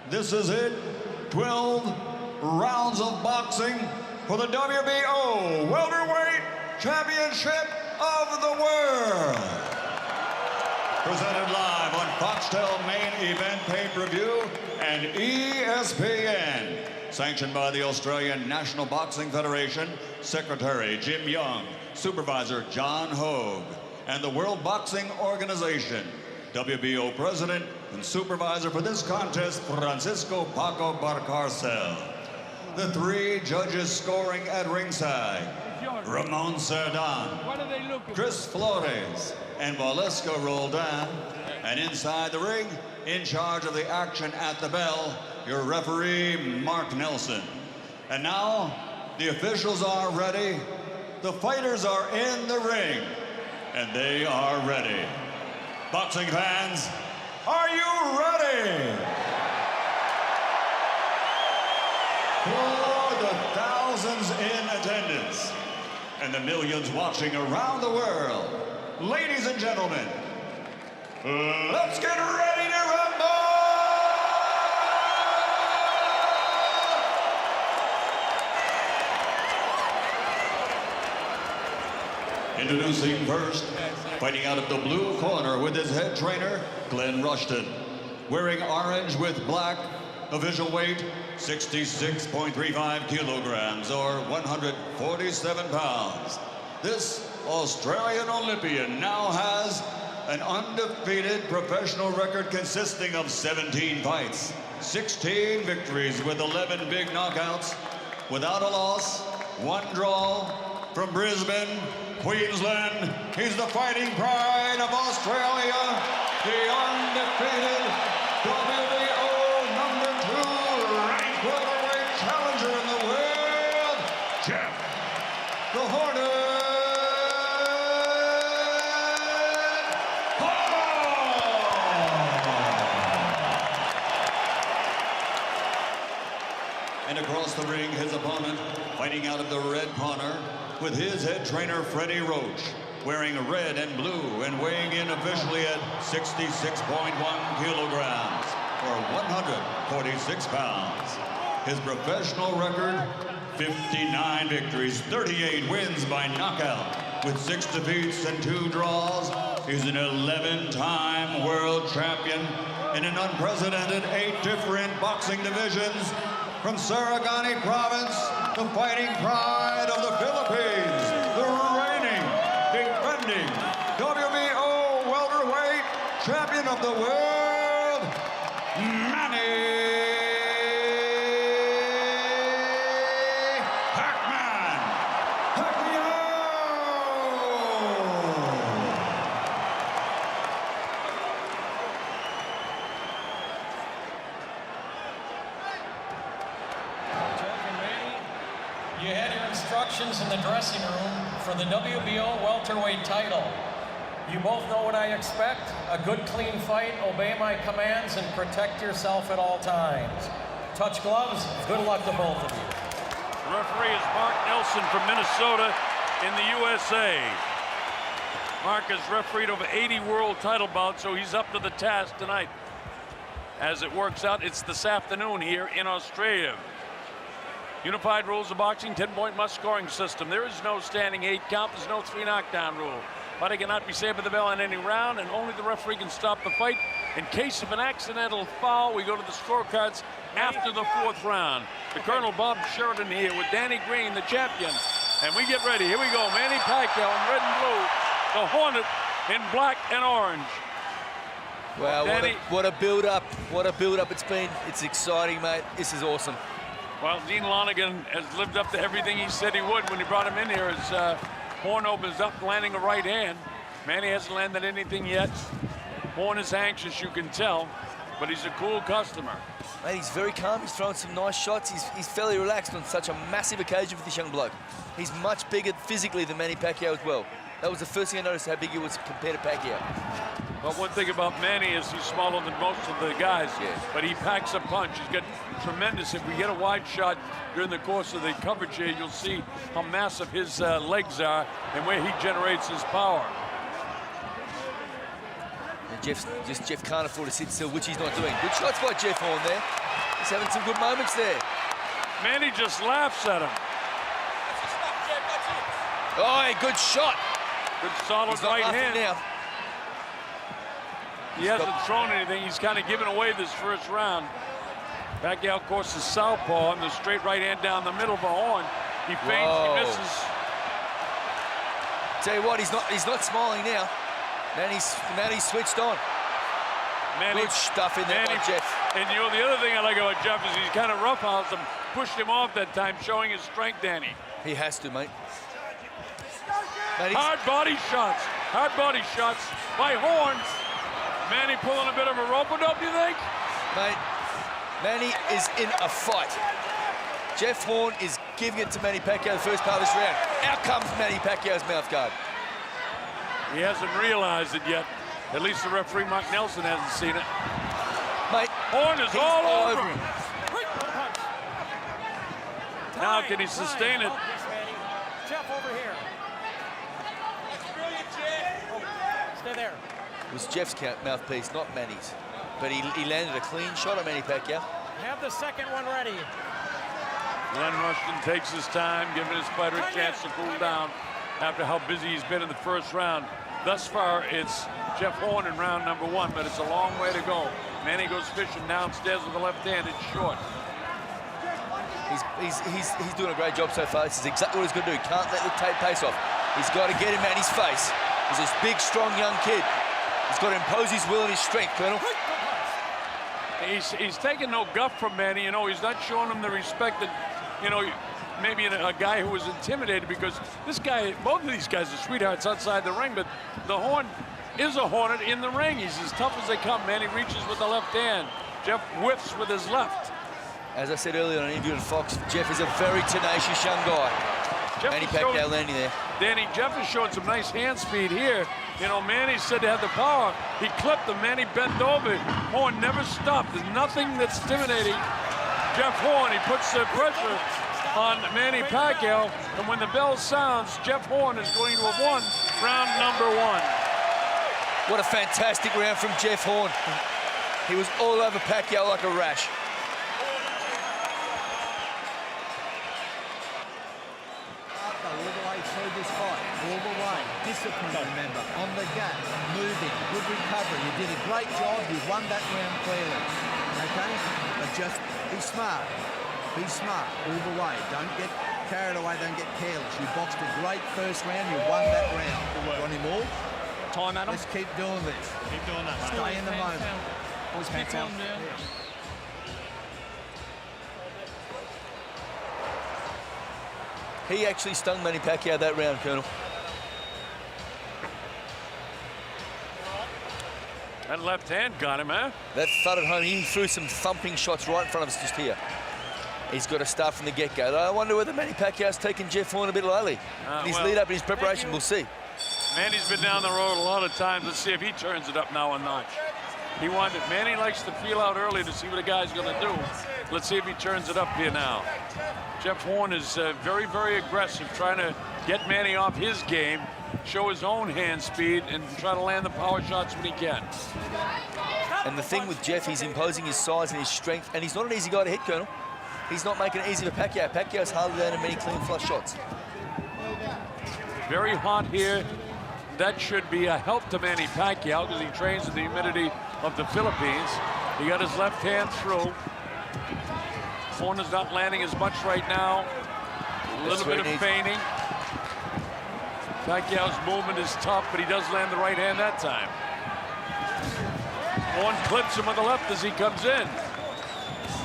This is it. 12 rounds of boxing for the WBO Welterweight Championship of the World. Presented live on Foxtel Main Event Pay-Per-View and ESPN. Sanctioned by the Australian National Boxing Federation, Secretary Jim Young, Supervisor John Hogue, and the World Boxing Organization. WBO President and Supervisor for this contest, Francisco Paco Barcarcel. The three judges scoring at ringside, Ramon Cerdan, Chris Flores, and Valesca Roldan. And inside the ring, in charge of the action at the bell, your referee, Mark Nelson. And now, the officials are ready, the fighters are in the ring, and they are ready. Boxing fans, are you ready? For the thousands in attendance and the millions watching around the world, ladies and gentlemen, let's get ready to rumble! Introducing first, fighting out of the blue corner with his head trainer, Glenn Rushton. Wearing orange with black, official weight, 66.35 kilograms or 147 pounds. This Australian Olympian now has an undefeated professional record consisting of 17 fights, 16 victories with 11 big knockouts, without a loss, 1 draw. From Brisbane, Queensland, he's the fighting pride of Australia, the undefeated WBO #2 ranked welterweight challenger in the world, Jeff the Hornet. And across the ring, his opponent, fighting out of the red corner, with his head trainer, Freddie Roach, wearing red and blue and weighing in officially at 66.1 kilograms or 146 pounds. His professional record, 59 victories, 38 wins by knockout, with 6 defeats and 2 draws. He's an 11-time world champion in an unprecedented 8 different boxing divisions. From Sarangani Province, the fighting pride of the Philippines, the reigning, defending WBO welterweight champion of the world, Manny Pacquiao. You had your instructions in the dressing room for the WBO welterweight title. You both know what I expect. A good, clean fight, obey my commands, and protect yourself at all times. Touch gloves. Good luck to both of you. The referee is Mark Nelson from Minnesota in the USA. Mark has refereed over 80 world title bouts, so he's up to the task tonight. As it works out, it's this afternoon here in Australia. Unified rules of boxing, 10-point must-scoring system. There is no standing 8 count. There's no 3 knockdown rule. Fighter cannot be saved by the bell in any round, and only the referee can stop the fight. In case of an accidental foul, we go to the scorecards after the 4th round. The Colonel Bob Sheridan here with Danny Green, the champion. And we get ready. Here we go. Manny Pacquiao in red and blue. The Hornet in black and orange. Wow, Danny, what a build-up. What a build-up it's been. It's exciting, mate. This is awesome. well, Dean Lonergan has lived up to everything he said he would when he brought him in here. His Horn opens up, landing a right hand. Manny hasn't landed anything yet. Horn is anxious, you can tell, but he's a cool customer. Mate, he's very calm. He's throwing some nice shots. He's fairly relaxed on such a massive occasion for this young bloke. He's much bigger physically than Manny Pacquiao as well. That was the first thing I noticed, how big he was compared to Pacquiao. Well, one thing about Manny is he's smaller than most of the guys, but he packs a punch. He's got tremendous. If we get a wide shot during the course of the coverage here, you'll see how massive his legs are and where he generates his power. And Jeff can't afford to sit still, which he's not doing. Good shots by Jeff Horn there. He's having some good moments there. Manny just laughs at him. Oh, good shot. Good solid He's not right laughing hand. now. He hasn't thrown anything. He's kind of given away this first round. Pacquiao, of course, is southpaw, and the straight right hand down the middle of the horn. He feints, Whoa. he misses. Tell you what, he's not smiling now. Manny's switched on. Manny, Good stuff in there by Jeff. And you know, the other thing I like about Jeff is he's kind of roughhoused him, pushed him off that time, showing his strength, Danny. He has to, mate. Hard body shots by Horn. Manny pulling a bit of a rope-a-dope, you think? Mate, Manny is in a fight. Jeff Horn is giving it to Manny Pacquiao the first part of this round. Out comes Manny Pacquiao's mouth guard. He hasn't realized it yet. At least the referee, Mark Nelson, hasn't seen it. Mate, Horn is all over him. him. Now can he sustain it? Jeff, over here. Stay there. It was Jeff's mouthpiece, not Manny's. But he landed a clean shot on Manny Pacquiao. Have the second one ready. Glenn Rushton takes his time, giving his fighter a chance to cool down after how busy he's been in the first round. Thus far, it's Jeff Horn in round number 1, but it's a long way to go. Manny goes fishing downstairs with the left hand. It's short. He's doing a great job so far. This is exactly what he's going to do. He can't let the pace off. He's got to get him at his face. He's this big, strong young kid. He's got to impose his will and his strength, Colonel. He's taking no guff from Manny. You know, he's not showing him the respect that, you know, maybe a guy who was intimidated, because this guy, both of these guys are sweethearts outside the ring, but the Horn is a hornet in the ring. He's as tough as they come. Manny reaches with the left hand. Jeff whiffs with his left. As I said earlier on an interview on Fox, Jeff is a very tenacious young guy. Manny Pacquiao landing there. Danny, Jeff has showed some nice hand speed here. You know, Manny said to have the power. He clipped him. Manny bent over. Horn never stopped. There's nothing that's intimidating Jeff Horn. He puts the pressure on Manny Pacquiao, and when the bell sounds, Jeff Horn is going to have won round number 1. What a fantastic round from Jeff Horn. He was all over Pacquiao like a rash. Discipline, remember, on the gut, moving, good recovery. You did a great job. You won that round clearly. Okay? But just be smart. Be smart all the way. Don't get carried away. Don't get careless. You boxed a great first round. You won that round. Want him all? Time, Adam. Let's keep doing this. Keep doing that. Stay in the moment. Always keep on down. He actually stung Manny Pacquiao that round, Colonel. That left hand got him, eh? That thudded home. He threw some thumping shots right in front of us just here. He's got to start from the get-go. I wonder whether Manny Pacquiao's taken Jeff Horn a bit lightly. In his lead-up and his preparation, we'll see. Manny's been down the road a lot of times. Let's see if he turns it up now a notch. He wanted, Manny likes to feel out early to see what a guy's going to do. Let's see if he turns it up here now. Jeff Horn is very, very aggressive, trying to get Manny off his game, show his own hand speed, and try to land the power shots when he can. And the thing with Jeff, he's imposing his size and his strength, and he's not an easy guy to hit, Colonel. He's not making it easy for Pacquiao. Pacquiao's hardly landed many clean flush shots. Very hot here. That should be a help to Manny Pacquiao because he trains in the humidity of the Philippines. He got his left hand through. Horn is not landing as much right now. A little bit of feigning. Pacquiao's movement is tough, but he does land the right hand that time. Horn clips him with the left as he comes in.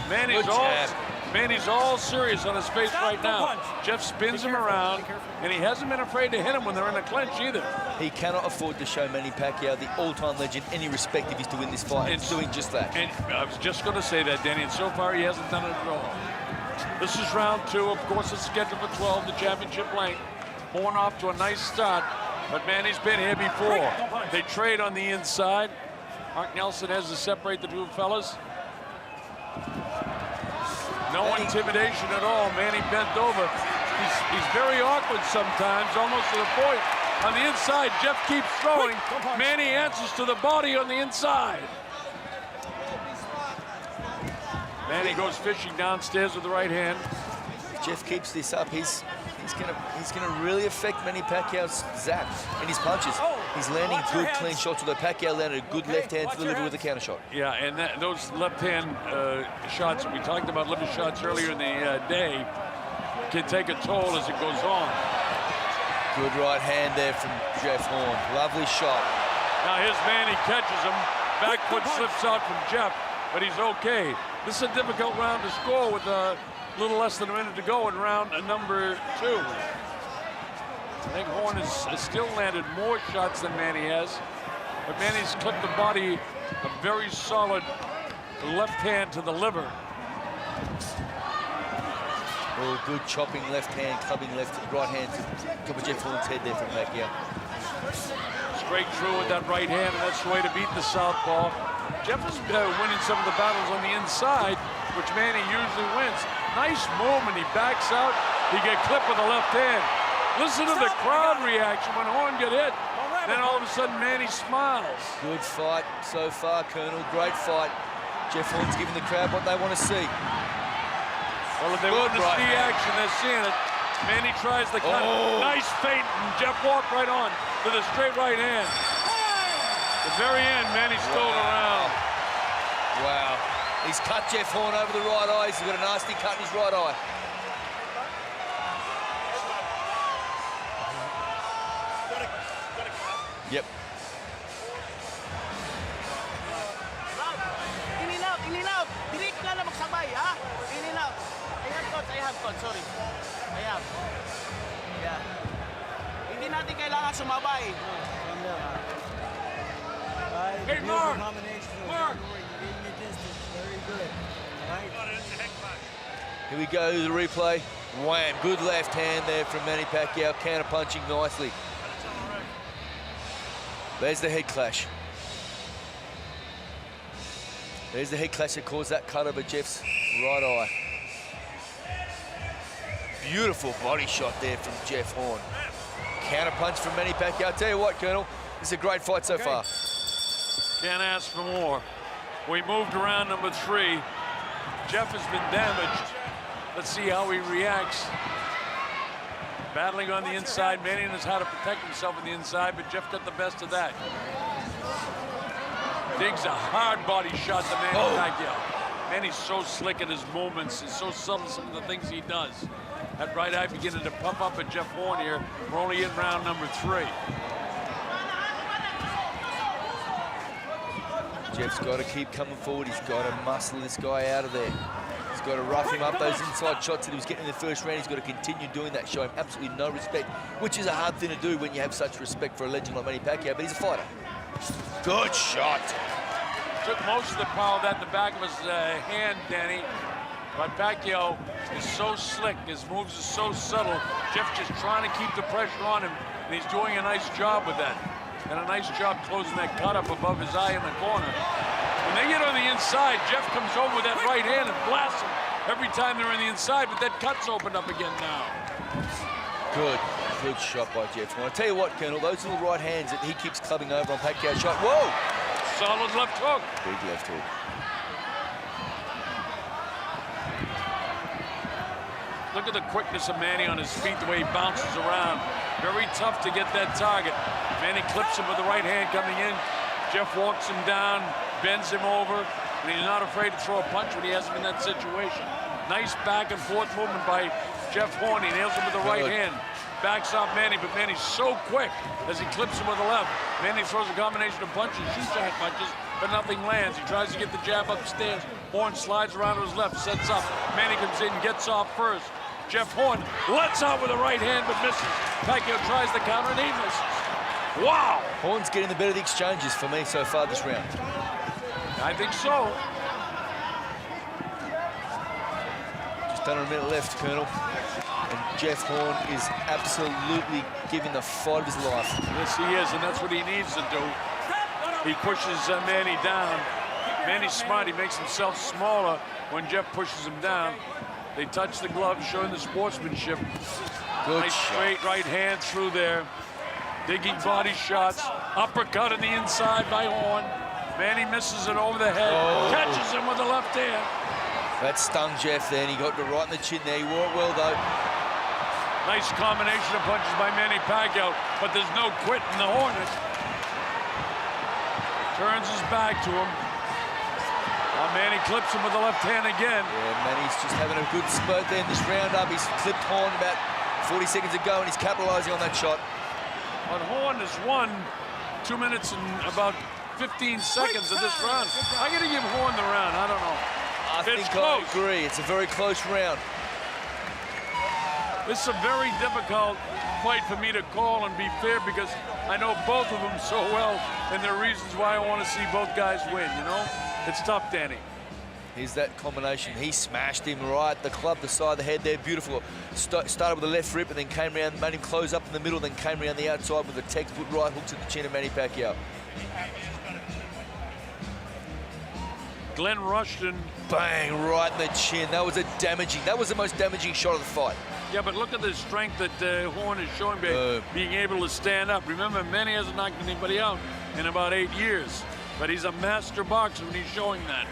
Manny's all serious on his face right now. Jeff spins him around, and he hasn't been afraid to hit him when they're in a clinch either. He cannot afford to show Manny Pacquiao, the all-time legend, any respect if he's to win this fight. It's doing just that. And I was just going to say that, Danny, and so far he hasn't done it at all. This is round 2. Of course, it's scheduled for 12, the championship length. Horn off to a nice start, but Manny's been here before. They trade on the inside. Mark Nelson has to separate the two fellas. No intimidation at all. Manny bent over. He's very awkward sometimes, almost to the point. On the inside, Jeff keeps throwing. Manny answers to the body on the inside. Manny goes fishing downstairs with the right hand. If Jeff keeps this up, he's gonna really affect Manny Pacquiao's zap and his punches. He's landing good, clean shots, although Pacquiao landed a good left hand to the liver with a counter shot. Yeah, and those left hand shots that we talked about, liver shots earlier in the day, can take a toll as it goes on. Good right hand there from Jeff Horn. Lovely shot. Now here's Manny, catches him. Back foot slips out from Jeff, but he's okay. This is a difficult round to score with a little less than a minute to go in round number 2. I think Horn has still landed more shots than Manny has, but Manny's clipped the body a very solid left hand to the liver. Oh, good chopping left hand, clubbing right hand to top of Jeff Horn's head there from Pacquiao. Straight through with that right hand, and that's the way to beat the southpaw. Jeff is winning some of the battles on the inside, which Manny usually wins. Nice move, and he backs out. He get clipped with the left hand. Listen to the crowd reaction when Horn get hit. Then all of a sudden, Manny smiles. Good fight so far, Colonel. Great fight. Jeff Horn's giving the crowd what they want to see. Well, if they want to see action, they're seeing it. Manny tries the cut. Nice feint, and Jeff walked right on to the straight right hand. At the very end, Manny stole around. Wow. He's cut Jeff Horn over the right eye. He's got a nasty cut in his right eye. Yep. Inilaw. Dili ka na magsabay, ha? Inilaw. I have coach, sorry. I have. Yeah. Hindi natin kailangan sumabay. Hey, Mark! Mark! Very good. Here we go, the replay. Wham, good left hand there from Manny Pacquiao, counter punching nicely. There's the head clash. There's the head clash that caused that cut over Jeff's right eye. Beautiful body shot there from Jeff Horn. Counter punch from Manny Pacquiao. I'll tell you what, Colonel, this is a great fight so far. Can't ask for more. We moved around number 3. Jeff has been damaged. Let's see how he reacts. Battling on the inside. Manny knows how to protect himself on the inside, but Jeff got the best of that. Digs a hard body shot to Manny Pacquiao. Manny's so slick in his movements. He's so subtle some of the things he does. That right eye beginning to pump up at Jeff Horn here. We're only in round number 3. Jeff's got to keep coming forward. He's got to muscle this guy out of there. He's got to rough him up. Those inside shots that he was getting in the first round, he's got to continue doing that, show him absolutely no respect, which is a hard thing to do when you have such respect for a legend like Manny Pacquiao, but he's a fighter. Good shot. Took most of the power of that in the back of his hand, Danny. But Pacquiao is so slick. His moves are so subtle. Jeff just trying to keep the pressure on him, and he's doing a nice job with that. And a nice job closing that cut up above his eye in the corner. When they get on the inside, Jeff comes over with that right hand and blasts him every time they're on the inside, but that cut's opened up again now. Good shot by Jeff. Well, I'll tell you what, Colonel, those little right hands that he keeps clubbing over on Pacquiao's shot. Whoa! Solid left hook. Big left hook. Look at the quickness of Manny on his feet, the way he bounces around. Very tough to get that target. Manny clips him with the right hand coming in. Jeff walks him down, bends him over, and he's not afraid to throw a punch when he has him in that situation. Nice back and forth movement by Jeff Horn. He nails him with the right hand. Backs off Manny, but Manny's so quick as he clips him with the left. Manny throws a combination of punches, shoots hand punches, but nothing lands. He tries to get the jab upstairs. Horn slides around to his left, sets up. Manny comes in, gets off first. Jeff Horn lets out with the right hand, but misses. Pacquiao tries the counter, and he misses. Wow! Horn's getting the better of the exchanges for me so far this round. I think so. Just under a minute left, Colonel. And Jeff Horn is absolutely giving the fight of his life. Yes, he is, and that's what he needs to do. He pushes Manny down. Manny's smart. He makes himself smaller when Jeff pushes him down. They touch the glove, showing the sportsmanship. Good nice shot. straight right hand through there. Digging body shots. Uppercut in the inside by Horn. Manny misses it over the head. Catches him with the left hand. That stung Jeff then. He got it right in the chin there. He wore it well, though. Nice combination of punches by Manny Pacquiao, but there's no quit in the Hornet. Turns his back to him. Now Manny clips him with the left hand again. Yeah, Manny's just having a good spurt there in this round-up. He's clipped Horn about 40 seconds ago, and he's capitalizing on that shot. But Horn has won 2 minutes and about 15 seconds of this round. I'm going to give Horn the round. I don't know. I think I agree. It's a very close round. This is a very difficult fight for me to call and be fair because I know both of them so well, and there are reasons why I want to see both guys win, you know? It's tough, Danny. Here's that combination. He smashed him right. The club, the side of the head there, beautiful. Started with the left rip and then came around, made him close up in the middle, then came around the outside with a textbook right hook to the chin of Manny Pacquiao. Glenn Rushton. Bang, right in the chin. That was the most damaging shot of the fight. Yeah, but look at the strength that Horn is showing by being able to stand up. Remember, Manny hasn't knocked anybody out in about 8 years, but he's a master boxer when he's showing that.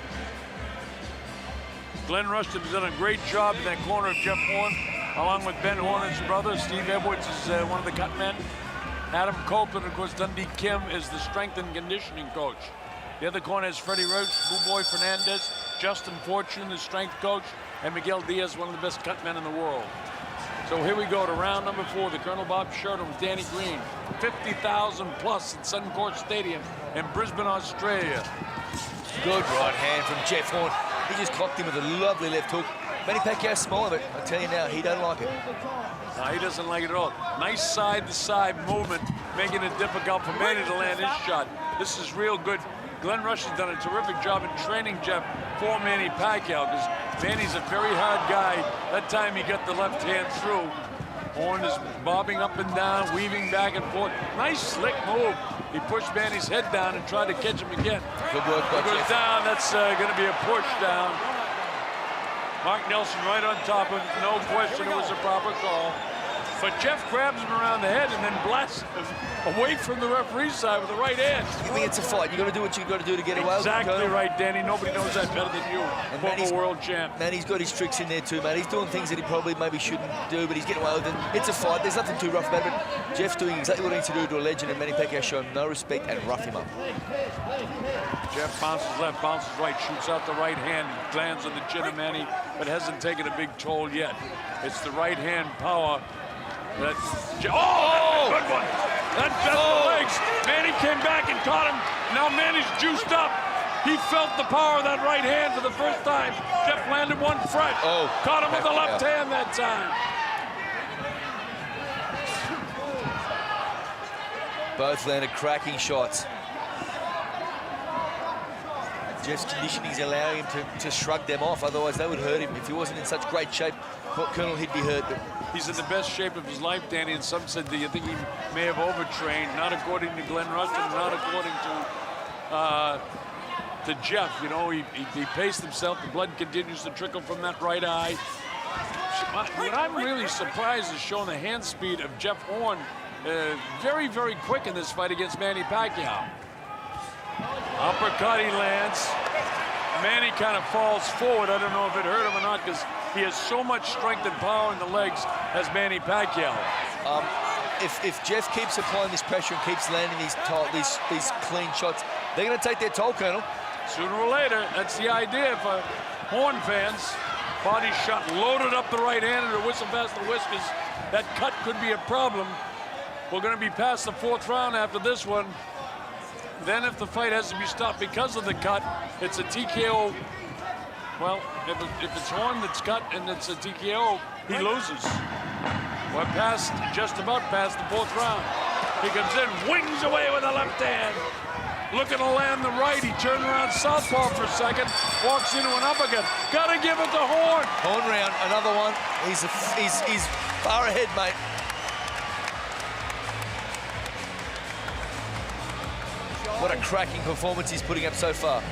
Glenn Rushton has done a great job in that corner of Jeff Horn, along with Ben Horn's brother. Steve Edwards is one of the cut men. Adam Copeland, of course, Dundee Kim is the strength and conditioning coach. The other corner is Freddie Roach, Boo Boy Fernandez, Justin Fortune, the strength coach, and Miguel Diaz, one of the best cut men in the world. So here we go to round number 4, the Colonel Bob Sheridan with Danny Green. 50,000 plus at Suncorp Stadium in Brisbane, Australia. Good right hand from Jeff Horn. He just clocked him with a lovely left hook. Manny Pacquiao smiling, but I tell you now, he don't like it. No, he doesn't like it at all. Nice side-to-side movement, making it difficult for Manny to land his shot. This is real good. Glenn Rush has done a terrific job in training Jeff for Manny Pacquiao because Manny's a very hard guy. That time he got the left hand through. Horn is bobbing up and down, weaving back and forth. Nice slick move. He pushed Manny's head down and tried to catch him again. Good work by He goes Jeff. down. That's going to be a push down. Mark Nelson right on top of it. No question it was a proper call. But Jeff grabs him around the head and then blasts him away from the referee's side with the right hand. I mean, it's a fight. You got to do what you got to do to get away. Exactly right, Danny. Nobody knows that better than you. Former world champ. Manny's got his tricks in there too, man. He's doing things that he probably maybe shouldn't do, but he's getting away with it. It's a fight. There's nothing too rough about it. But Jeff's doing exactly what he needs to do to a legend, and Manny Pacquiao show him no respect and rough him up. Jeff bounces left, bounces right, shoots out the right hand, lands on the chin of Manny, but hasn't taken a big toll yet. It's the right hand power. That's a good one. That bent the legs. Manny came back and caught him. Now Manny's juiced up. He felt the power of that right hand for the first time. Jeff landed one fresh. Caught him with the left hand that time. Both landed cracking shots. Jeff's conditioning is allowing him to shrug them off, otherwise they would hurt him. If he wasn't in such great shape, Colonel, he'd be hurt. But he's in the best shape of his life, Danny, and some said that you think he may have overtrained, not according to Glenn Rushton, not according to Jeff. You know, he paced himself. The blood continues to trickle from that right eye. What I'm really surprised is showing the hand speed of Jeff Horn. Very, very quick in this fight against Manny Pacquiao. Uppercut he lands. Manny kind of falls forward. I don't know if it hurt him or not because he has so much strength and power in the legs as Manny Pacquiao. If Jeff keeps applying this pressure and keeps landing these clean shots, they're going to take their toll, Colonel. Sooner or later, that's the idea for Horn fans. Body shot, loaded up the right hand and a whistle past the whiskers. That cut could be a problem. We're going to be past the 4th round after this one. Then if the fight has to be stopped because of the cut, it's a TKO. Well, if it's Horn that's cut and it's a TKO, he loses. We're just about past the 4th round. He comes in, wings away with the left hand. Looking to land the right, he turned around southpaw for a second, walks into an uppercut. Gotta give it to Horn. Horn round, another one. He's far ahead, mate. What a cracking performance he's putting up so far.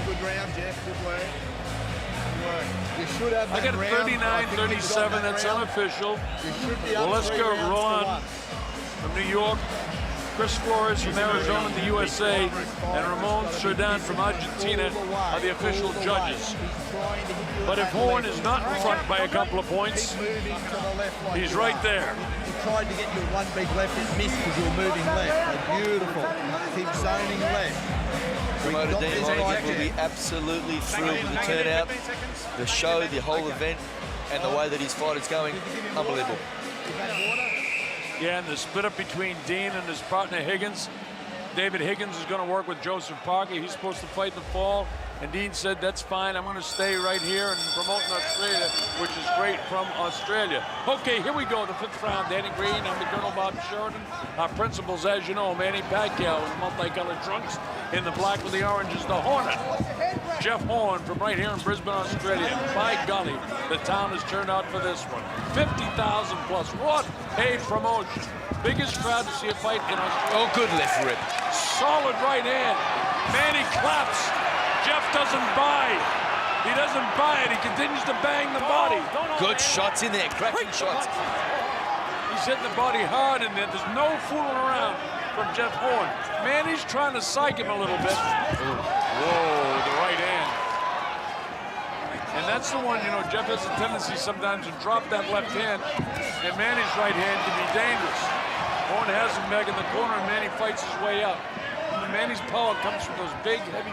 Good round, Jeff. Good work. Good work. You should have that I got a 39-37. That's unofficial. Well, let's go. Roland from New York, Chris Flores from Arizona, the USA, and Ramon Cerdan from Argentina are the official judges. But if Horn is not in front by a couple of points, Keep moving to the left like he's you right are. there. He tried to get you one big left, it missed because you were moving left. So beautiful. Keep zoning left. Promoter got Dean this Lonigan right will be there. absolutely thrilled with the turnout, the show, the whole event, and the way that his fight is going. Unbelievable. Yeah, and the split up between Dean and his partner Higgins. David Higgins is going to work with Joseph Parker. He's supposed to fight in the fall. And Dean said, that's fine. I'm going to stay right here and promote in Australia, which is great from Australia. Okay, here we go. The 5th round. Danny Green. I'm the Colonel Bob Sheridan. Our principals, as you know, Manny Pacquiao in multicolored trunks. In the black with the orange is the Hornet. Jeff Horn from right here in Brisbane, Australia. By golly, the town has turned out for this one. 50,000 plus. What a promotion. Biggest crowd to see a fight in Australia. Oh, good left rip. Solid right hand. Manny claps. Jeff doesn't buy. He doesn't buy it. He continues to bang the body. Good shots in there, cracking shots. He's hitting the body hard in there. There's no fooling around from Jeff Horn. Manny's trying to psych him a little bit. Whoa, the right hand. And that's the one, you know, Jeff has a tendency sometimes to drop that left hand, and Manny's right hand can be dangerous. Horn has him back in the corner, and Manny fights his way up. And Manny's power comes from those big, heavy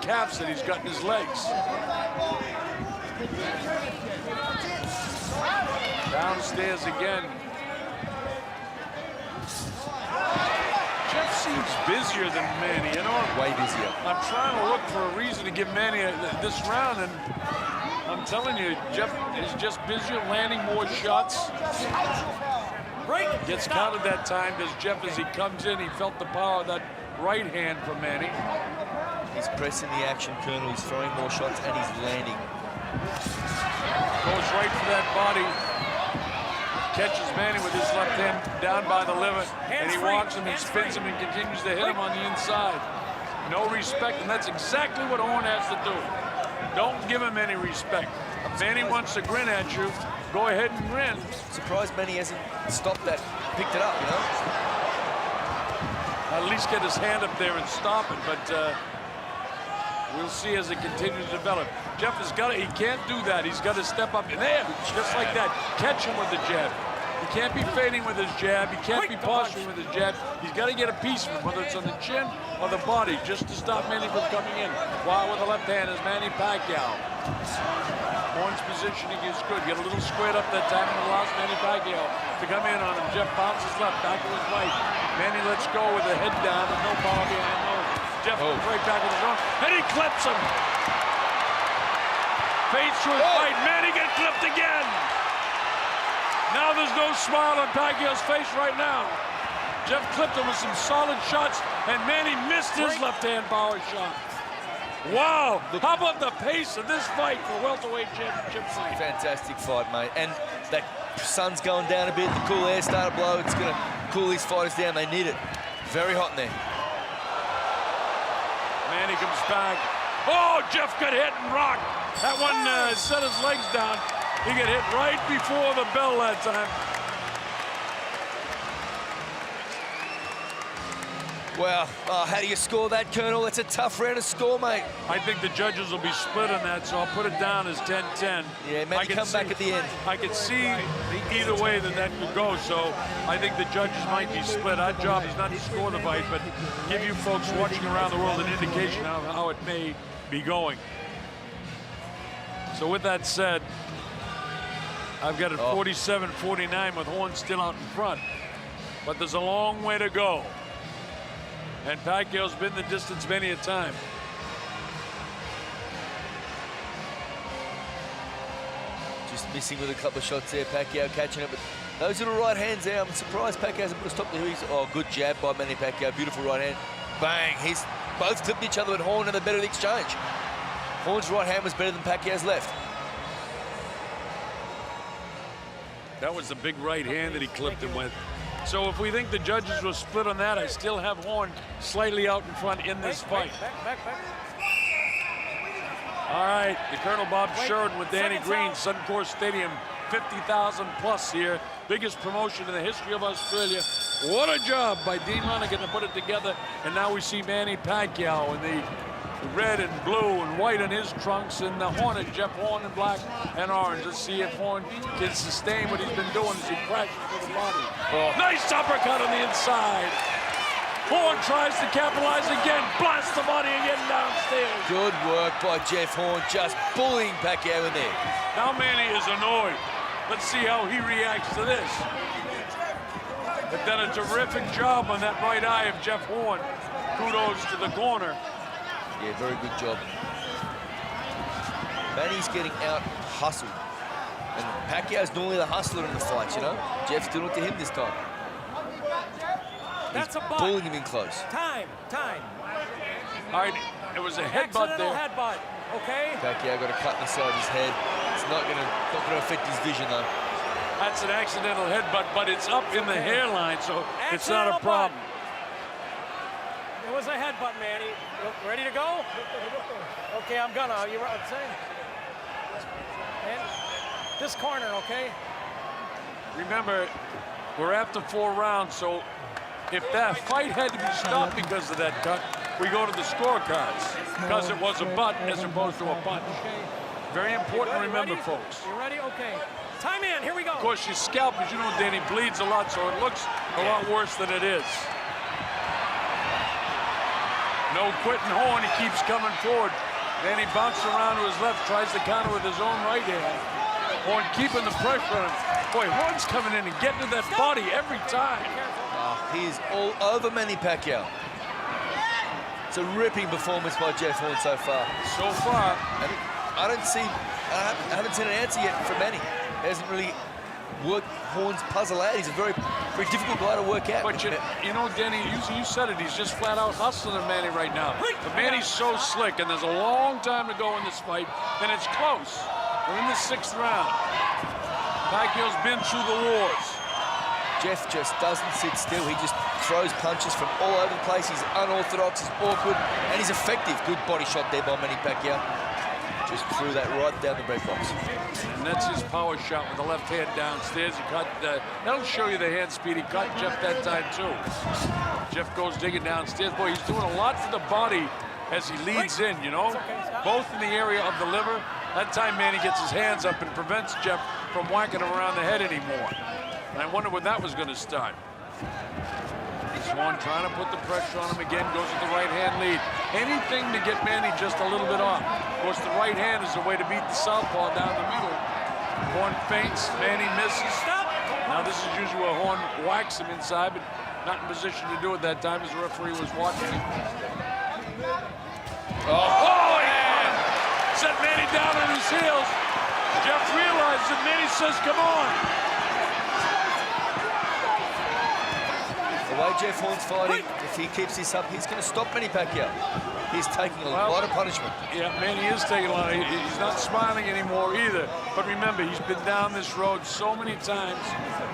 calves that he's got in his legs. Downstairs again. Jeff seems busier than Manny, you know? Way busier. I'm trying to look for a reason to give Manny this round, and I'm telling you, Jeff is just busier, landing more shots. Gets counted that time, does Jeff, as he comes in. He felt the power of that right hand from Manny. He's pressing the action, Colonel. He's throwing more shots, and he's landing. Goes right for that body. Catches Manny with his left hand down by the liver, and he walks him and spins him and continues to hit him on the inside. No respect, and that's exactly what Horn has to do. Don't give him any respect. Manny wants to grin at you. Go ahead and grin. Surprised Manny hasn't stopped that, picked it up, you know? At least get his hand up there and stop it, but we'll see as it continues to develop. Jeff has got to, he can't do that. He's got to step up in there, just like that. Catch him with the jab. He can't be fading with his jab. He can't be posturing with his jab. He's got to get a piece of him, whether it's on the chin or the body, just to stop Manny from coming in. While with the left hand is Manny Pacquiao. Horn's positioning is good. Get a little squared up that time and allows Manny Pacquiao to come in on him. Jeff bounces left, back to his right. Manny lets go with the head down with no power behind those. Jeff comes right back with his own, and he clips him. Fades to his right. Manny gets clipped again. Now there's no smile on Pacquiao's face right now. Jeff clipped him with some solid shots, and Manny missed his left-hand power shot. Wow, how about the pace of this fight for welterweight championship fight? Fantastic fight, mate. And that sun's going down a bit, the cool air started to blow. It's going to cool these fighters down. They need it. Very hot in there. Manny comes back. Oh, Jeff got hit and rocked. That one set his legs down. He got hit right before the bell that time. Well, how do you score that, Colonel? It's a tough round to score, mate. I think the judges will be split on that, so I'll put it down as 10-10. Yeah, maybe come back at the end. I could see either way that could go, so I think the judges might be split. Our job is not to score the fight, but give you folks watching around the world an indication of how it may be going. So with that said, I've got it 47-49 with Horn still out in front, but there's a long way to go. And Pacquiao's been the distance many a time. Just missing with a couple of shots there, Pacquiao catching it, but those little right hands there, I'm surprised Pacquiao hasn't put a stop to his. Oh, good jab by Manny Pacquiao, beautiful right hand. Bang, he's both clipped each other, and Horn had the better exchange. Horn's right hand was better than Pacquiao's left. That was the big right hand that he clipped him with. So if we think the judges were split on that, I still have Horn slightly out in front in this fight. All right, the Colonel Bob Sheridan with Danny Green, Suncorp Stadium, 50,000 plus here. Biggest promotion in the history of Australia. What a job by Dean Lonigan to put it together. And now we see Manny Pacquiao in the red and blue and white on his trunks, and the Hornet, Jeff Horn, in black and orange. Let's see if Horn can sustain what he's been doing as he crashes to the body. Oh. Nice uppercut on the inside. Horn tries to capitalize again, blasts the body again downstairs. Good work by Jeff Horn, just bullying Pacquiao in there. Now Manny is annoyed. Let's see how he reacts to this. They've done a terrific job on that right eye of Jeff Horn. Kudos to the corner. Yeah, very good job. Manny's getting out hustled. And Pacquiao's normally the hustler in the fights, you know? Jeff's doing it to him this time. That's a butt. Pulling him in close. Time. All right, it was a headbutt there. Headbutt, okay? Pacquiao got a cut in the side of his head. It's not gonna affect his vision though. That's an accidental headbutt, but it's up in the hairline, so it's not a problem. It was a headbutt, Manny. Ready to go? Okay, I'm gonna. Are you saying? And this corner, okay? Remember, we're after 4 rounds, so if that fight had to be stopped because of that cut, we go to the scorecards because it was a butt as opposed to a punch. Very important to remember, folks. You ready? Okay. Time in. Here we go. Of course, your scalp, as you know, Danny, bleeds a lot, so it looks a lot worse than it is. No quitting Horn. He keeps coming forward. Then he bounces around to his left, tries to counter with his own right hand. Horn keeping the pressure on him. Boy, Horn's coming in and getting to that body every time. He is all over Manny Pacquiao. It's a ripping performance by Jeff Horn so far. So far. And I haven't seen an answer yet from Manny. He hasn't really worked Horn's puzzle out. He's a very difficult guy to work out. But you know, Danny, you said it. He's just flat out hustling Manny right now. But Manny's so slick, and there's a long time to go in this fight, and it's close. We're in the 6th round. Pacquiao's been through the wars. Jeff just doesn't sit still. He just throws punches from all over the place. He's unorthodox, he's awkward, and he's effective. Good body shot there by Manny Pacquiao. Just threw that right down the break box. And that's his power shot with the left hand downstairs. He caught, that'll show you the hand speed. He caught Jeff that time, too. Jeff goes digging downstairs. Boy, he's doing a lot to the body as he leads in, you know? Both in the area of the liver. That time, Manny gets his hands up and prevents Jeff from whacking him around the head anymore. And I wonder when that was going to start. Horn trying to put the pressure on him again, goes with the right hand lead. Anything to get Manny just a little bit off. Of course, the right hand is the way to beat the southpaw down the middle. Horn feints, Manny misses. Now this is usually where Horn whacks him inside, but not in position to do it that time as the referee was watching him. Oh, yeah! Set Manny down on his heels. Jeff realizes that Manny says, come on. The way Jeff Horn's fighting, if he keeps this up, he's going to stop Manny Pacquiao. He's taking a lot of punishment. Yeah, Manny is taking a lot. He's not smiling anymore either. But remember, he's been down this road so many times.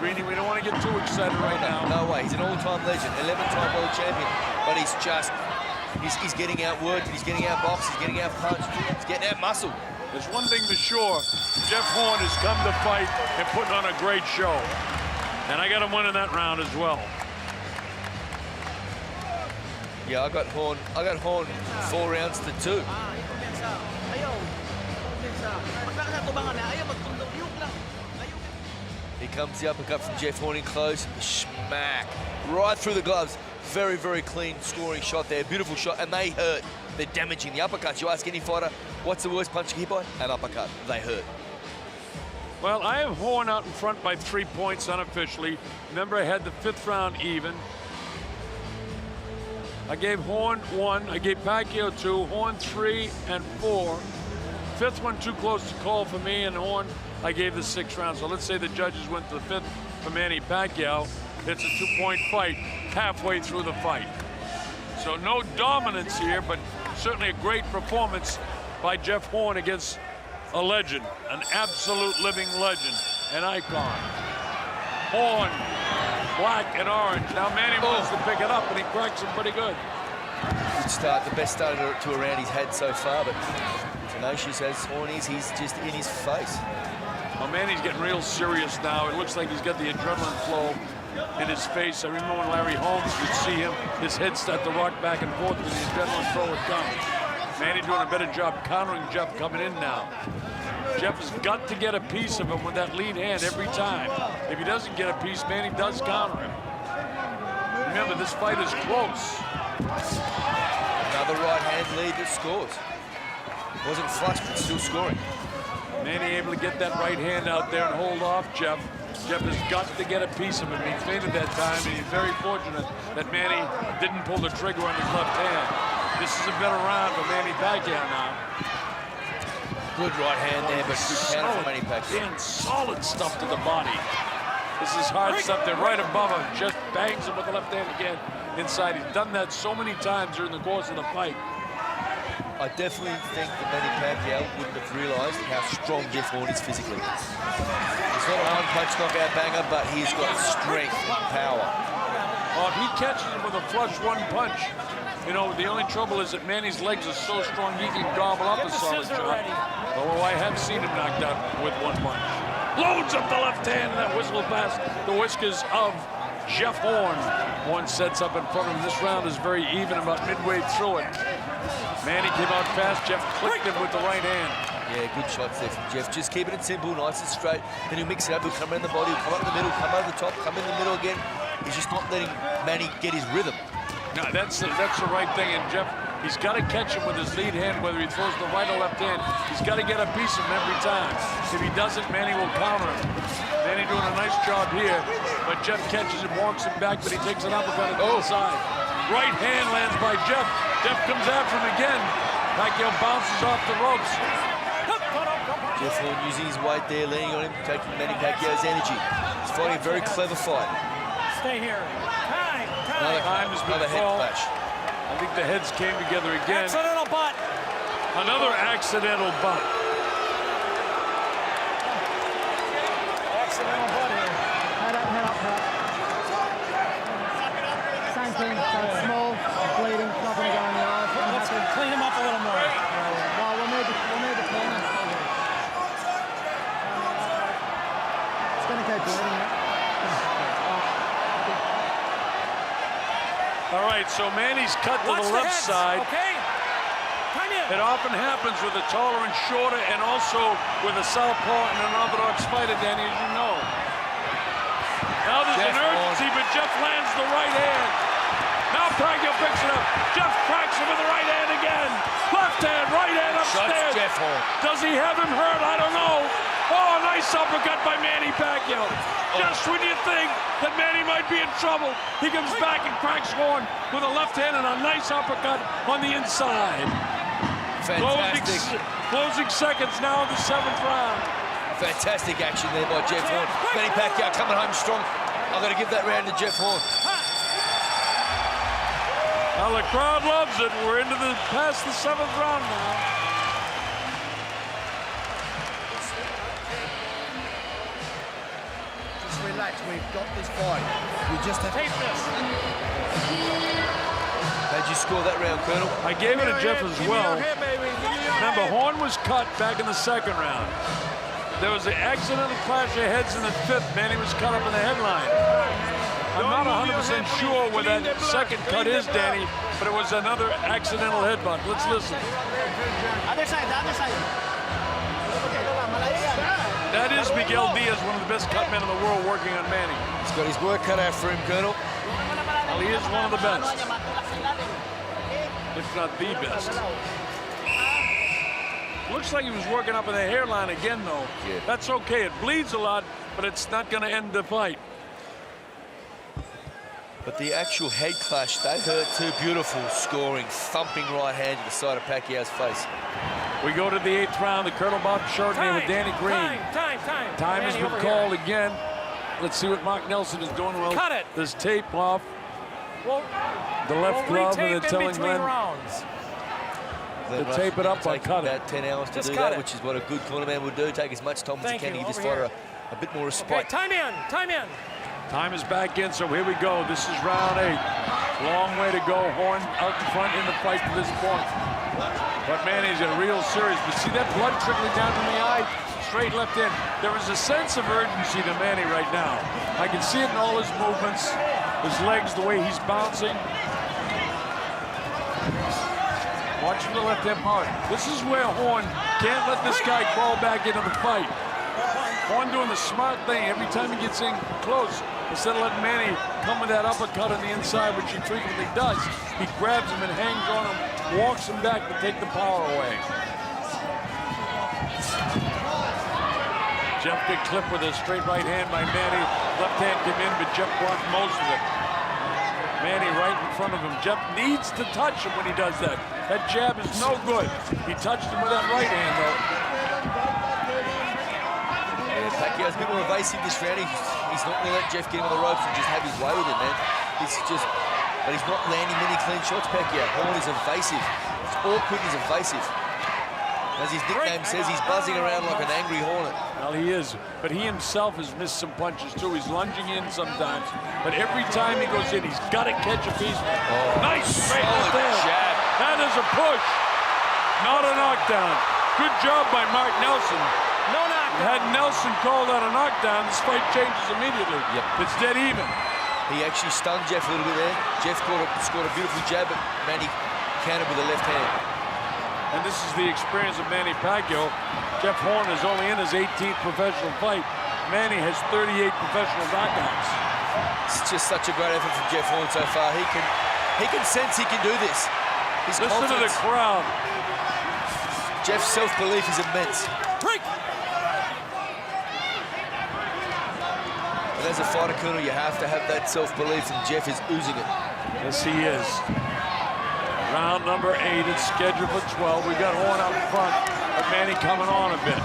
Greeny, we don't want to get too excited right now. No way. He's an all-time legend, 11-time world champion. But he's just, he's getting outworked, he's getting outboxed, he's getting outpunched, he's getting out muscle. There's one thing for sure. Jeff Horn has come to fight and putting on a great show. And I got him winning that round as well. Yeah, I got Horn 4 rounds to 2. Here comes the uppercut from Jeff Horn in close. Smack. Right through the gloves. Very, very clean scoring shot there. Beautiful shot, and they hurt. They're damaging the uppercuts. You ask any fighter, what's the worst punch you hit by? An uppercut. They hurt. Well, I have Horn out in front by 3 points unofficially. Remember, I had the 5th round even. I gave Horn 1, I gave Pacquiao 2, Horn 3 and 4. 5th one too close to call for me, and Horn, I gave the 6th round. So let's say the judges went to the 5th for Manny Pacquiao. It's a 2-point fight halfway through the fight. So no dominance here, but certainly a great performance by Jeff Horn against a legend, an absolute living legend, an icon. Horn. Black and orange. Now Manny wants to pick it up, and he cracks him pretty good. Good start, the best start to a round he's had so far, but tenacious as Horn is, he's just in his face. Well, Manny's getting real serious now. It looks like he's got the adrenaline flow in his face. I remember when Larry Holmes could see him, his head start to rock back and forth when the adrenaline flow would come. Manny doing a better job countering Jeff coming in now. Jeff has got to get a piece of him with that lead hand every time. If he doesn't get a piece, Manny does counter him. Remember, this fight is close. Another right hand lead that scores. Wasn't flushed, but still scoring. Manny able to get that right hand out there and hold off Jeff. Jeff has got to get a piece of him. He fainted that time, and he's very fortunate that Manny didn't pull the trigger on his left hand. This is a better round for Manny Pacquiao now. Good right hand there, but good counter for Manny Pacquiao. And solid stuff to the body. This is hard stuff there right above him. Just bangs him with the left hand again inside. He's done that so many times during the course of the fight. I definitely think that Manny Pacquiao wouldn't have realised how strong Jeff Horn is physically. He's not a one-punch knockout banger, but he's got strength and power. Oh, if he catches him with a flush one punch, you know, the only trouble is that Manny's legs are so strong he can gobble up a solid shot. Although I have seen him knocked out with one punch. Loads up the left hand, and that whistle past the whiskers of Jeff Horn. Horn sets up in front of him. This round is very even, about midway through it. Manny came out fast. Jeff clicked him with the right hand. Yeah, good shots there from Jeff. Just keeping it simple, nice and straight. Then he'll mix it up. He'll come around the body, he'll come up the middle, come over the top, come in the middle again. He's just not letting Manny get his rhythm. No, that's the right thing. And Jeff, he's got to catch him with his lead hand, whether he throws the right or left hand. He's got to get a piece of him every time. If he doesn't, Manny will counter him. Manny doing a nice job here, but Jeff catches him, walks him back, but he takes an uppercut on the inside. Right hand lands by Jeff. Jeff comes after him again. Pacquiao bounces off the ropes. Jeff Horn using his weight there, leaning on him, taking Manny Pacquiao's energy. He's fighting a very clever fight. Stay here. Time has been Another head called. clash. I think the heads came together again. Accidental butt. Another accidental butt. Accidental butt here. Head up, head up, head up. Same thing, so it's small, bleeding, not going to go in the eyes. Let's clean him up a little more. Well, we'll need the cleaner. It's going to keep bleeding. All right, so Manny's cut to the left side. Okay. Time in. It often happens with a taller and shorter, and also with a southpaw and an unorthodox fighter, Danny, as you know. Now there's an urgency, but Jeff lands the right hand. Now Pacquiao picks it up. Jeff cracks him with the right hand again. Left hand, right hand upstairs. Jeff Horn. Does he have him hurt? I don't know. Oh, nice uppercut by Manny Pacquiao. Just when you think that Manny might be in trouble, he comes back and cracks Horn with a left hand and a nice uppercut on the inside. Fantastic. Closing seconds now in the 7th round. Fantastic action there by Jeff Horn. Manny Pacquiao coming home strong. I've got to give that round to Jeff Horn. Now the crowd loves it. We're into past the 7th round now. Relax, we've got this fight. We just have to Tape this. How'd you score that round, Colonel? I gave it to Jeff as well. Remember, Horn was cut back in the 2nd round. There was an accidental clash of heads in the 5th. Manny was cut up in the headline. I'm not 100% sure where that second cut is, Danny, but it was another accidental headbutt. Let's listen. Other side, the other side. That is Miguel Diaz, one of the best cut men in the world, working on Manny. He's got his work cut out for him, Colonel. Well, he is one of the best, if not the best. Looks like he was working up in the hairline again, though. Yeah. That's okay. It bleeds a lot, but it's not going to end the fight. But the actual head clash, that hurt too. Beautiful scoring, thumping right hand to the side of Pacquiao's face. We go to the 8th round. The Colonel Bob Chardonnay with Danny Green. Time has been called again. Let's see what Mark Nelson is doing. Well, cut it. There's tape off the left glove, and they're telling Glenn to tape it up or cut it. About 10 hours to Just do cut that, it. which is what a good cornerman would do. Take as much time as he can to give this fighter a bit more respite. Time in. Time is back in, so here we go. This is round 8. Long way to go. Horn out in front in the fight to this point. But Manny's a real serious. But see that blood trickling down from the eye? Straight left in. There is a sense of urgency to Manny right now. I can see it in all his movements, his legs, the way he's bouncing. Watch Watch the left-hand power. This is where Horn can't let this guy crawl back into the fight. Horn doing the smart thing. Every time he gets in close, instead of letting Manny come with that uppercut on the inside, which he frequently does, he grabs him and hangs on him, walks him back to take the power away. Jeff get clipped with a straight right hand by Manny. Left hand came in, but Jeff blocked most of it. Manny right in front of him. Jeff needs to touch him when he does that. That jab is no good. He touched him with that right hand, though. Yeah, Pacquiao's a bit more evasive this round. He's not going to let Jeff get him on the ropes and just have his way with him, man. But he's not landing many clean shots, Pacquiao. Horn is evasive. It's awkward, he's evasive. As his nickname says, he's buzzing around like an angry hornet. Well, he is, but he himself has missed some punches too. He's lunging in sometimes, but every time he goes in, he's got to catch a piece. Nice straight there. Jab. That is a push, not a knockdown. Good job by Mark Nelson. No knockdown. Had Nelson called out a knockdown, this fight changes immediately. Yep. It's dead even. He actually stunned Jeff a little bit there. Jeff scored a beautiful jab, but Manny countered with the left hand. And this is the experience of Manny Pacquiao. Jeff Horn is only in his 18th professional fight. Manny has 38 professional knockouts. It's just such a great effort from Jeff Horn so far. He can sense he can do this. His Listen to the confidence. crowd. Jeff's self-belief is immense. And as a fighter, Colonel, you have to have that self-belief, and Jeff is oozing it. Yes, he is. Round number 8, it's scheduled for 12. We got Horn out in front, but Manny coming on a bit.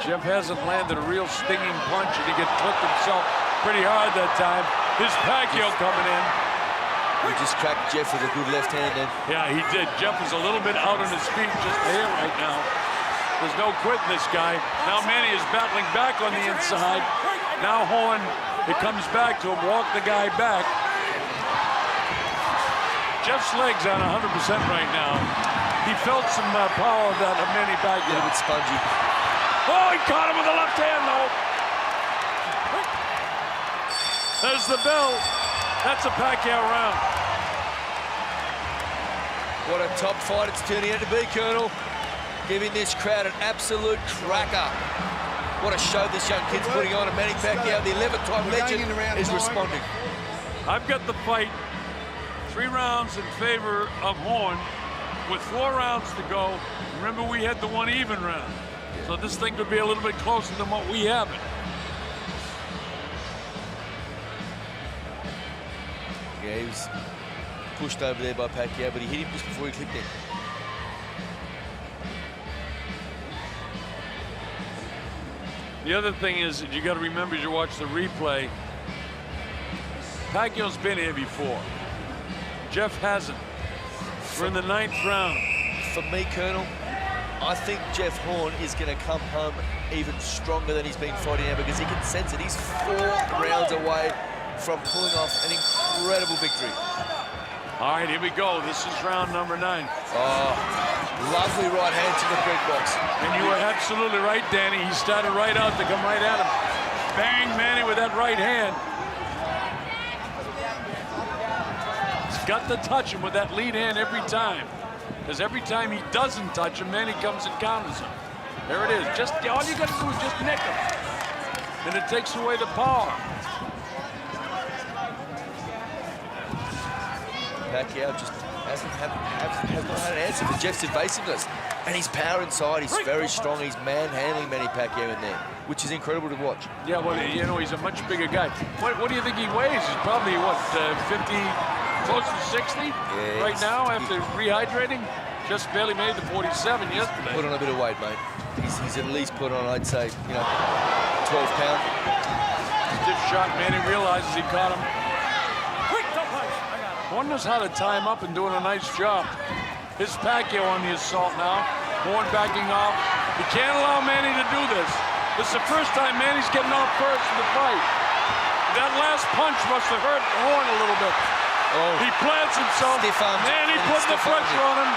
Jeff hasn't landed a real stinging punch, and he gets clipped himself pretty hard that time. Here's Pacquiao coming in. He just cracked Jeff with a good left hand then. Yeah, he did. Jeff is a little bit out on his feet just here right now. There's no quitting this guy. Now Manny is battling back on the inside. Now Horn, it comes back to him, walk the guy back. Jeff's legs on 100% right now. He felt some power of that Manny Pacquiao. A little bit spongy. Oh, he caught him with the left hand, though. There's the bell. That's a Pacquiao round. What a top fight it's turning out to be, Colonel. Giving this crowd an absolute cracker. What a show this young kid's putting on. And Manny Pacquiao, the 11th-time legend, is responding. I've got the fight 3 rounds in favor of Horn with 4 rounds to go. Remember, we had the 1 even round. So this thing could be a little bit closer than what we have it. Yeah, he was pushed over there by Pacquiao, but he hit him just before he clipped him. The other thing is that you got to remember as you watch the replay, Pacquiao's been here before. Jeff hasn't. We're in the 9th round. For me, Colonel, I think Jeff Horn is going to come home even stronger than he's been fighting now, because he can sense it. He's 4 rounds away from pulling off an incredible victory. All right, here we go. This is round number 9. Oh, lovely right hand to the break box. And you were absolutely right, Danny. He started right out to come right at him. Bang, Manny with that right hand. He's got to touch him with that lead hand every time. Because every time he doesn't touch him, Manny comes and counters him. There it is. Just all you got to do is just nick him. And it takes away the power. Pacquiao just has not had an answer for Jeff's evasiveness. And his power inside, he's very strong. He's manhandling Manny Pacquiao in there, which is incredible to watch. Yeah, well, you know, he's a much bigger guy. What do you think he weighs? He's probably, what, 50, close to 60 right now after rehydrating? Just barely made the 47 yesterday. Put on a bit of weight, mate. He's at least put on, I'd say, 12 pounds. Stiff shot. Manny realizes he caught him. Horn knows how to tie him up and doing a nice job. Here's Pacquiao on the assault now. Horn backing off. He can't allow Manny to do this. This is the first time Manny's getting off first in the fight. That last punch must have hurt Horn a little bit. Oh. He plants himself. Manny putting the pressure on him.